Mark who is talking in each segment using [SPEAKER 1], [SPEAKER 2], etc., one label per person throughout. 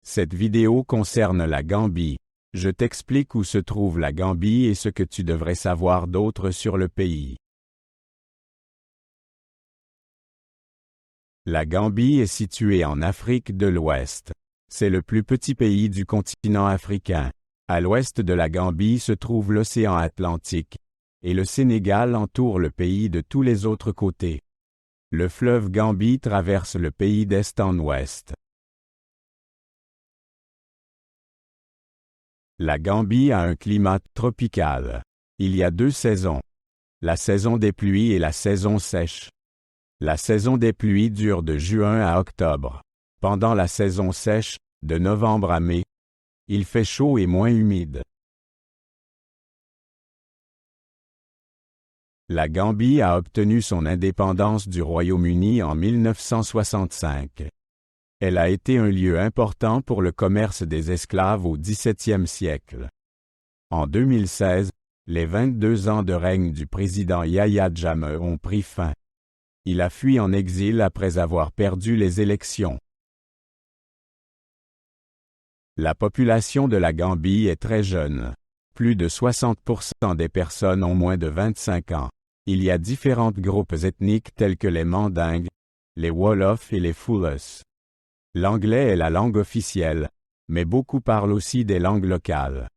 [SPEAKER 1] Cette vidéo concerne la Gambie. Je t'explique où se trouve la Gambie et ce que tu devrais savoir d'autre sur le pays. La Gambie est située en Afrique de l'Ouest. C'est le plus petit pays du continent africain. À l'ouest de la Gambie se trouve l'océan Atlantique, et le Sénégal entoure le pays de tous les autres côtés. Le fleuve Gambie traverse le pays d'est en ouest. La Gambie a un climat tropical. Il y a deux saisons. La saison des pluies et la saison sèche. La saison des pluies dure de juin à octobre. Pendant la saison sèche, de novembre à mai, il fait chaud et moins humide. La Gambie a obtenu son indépendance du Royaume-Uni en 1965. Elle a été un lieu important pour le commerce des esclaves au XVIIe siècle. En 2016, les 22 ans de règne du président Yahya Jammeh ont pris fin. Il a fui en exil après avoir perdu les élections. La population de la Gambie est très jeune. Plus de 60% des personnes ont moins de 25 ans. Il y a différents groupes ethniques tels que les Mandingues, les Wolofs et les Foulas. L'anglais est la langue officielle, mais beaucoup parlent aussi des langues locales.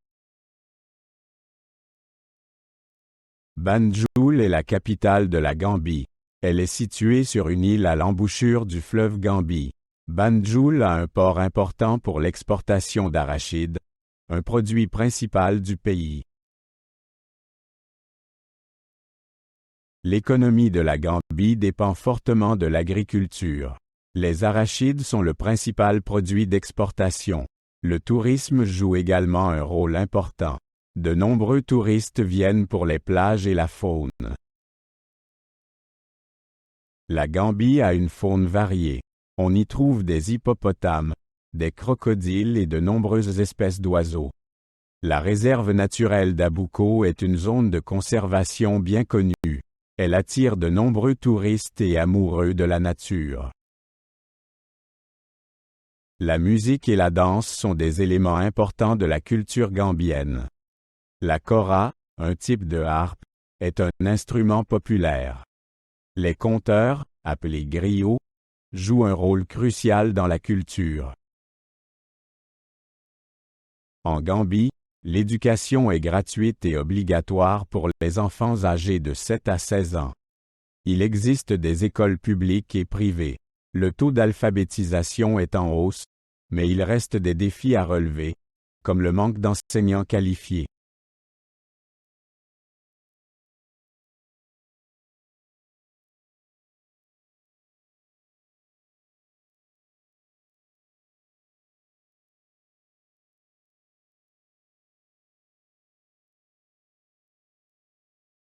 [SPEAKER 1] Banjul est la capitale de la Gambie. Elle est située sur une île à l'embouchure du fleuve Gambie. Banjul a un port important pour l'exportation d'arachides, un produit principal du pays. L'économie de la Gambie dépend fortement de l'agriculture. Les arachides sont le principal produit d'exportation. Le tourisme joue également un rôle important. De nombreux touristes viennent pour les plages et la faune. La Gambie a une faune variée. On y trouve des hippopotames, des crocodiles et de nombreuses espèces d'oiseaux. La réserve naturelle d'Abuko est une zone de conservation bien connue. Elle attire de nombreux touristes et amoureux de la nature. La musique et la danse sont des éléments importants de la culture gambienne. La kora, un type de harpe, est un instrument populaire. Les conteurs, appelés griots, jouent un rôle crucial dans la culture. En Gambie, l'éducation est gratuite et obligatoire pour les enfants âgés de 7 à 16 ans. Il existe des écoles publiques et privées. Le taux d'alphabétisation est en hausse, mais il reste des défis à relever, comme le manque d'enseignants qualifiés.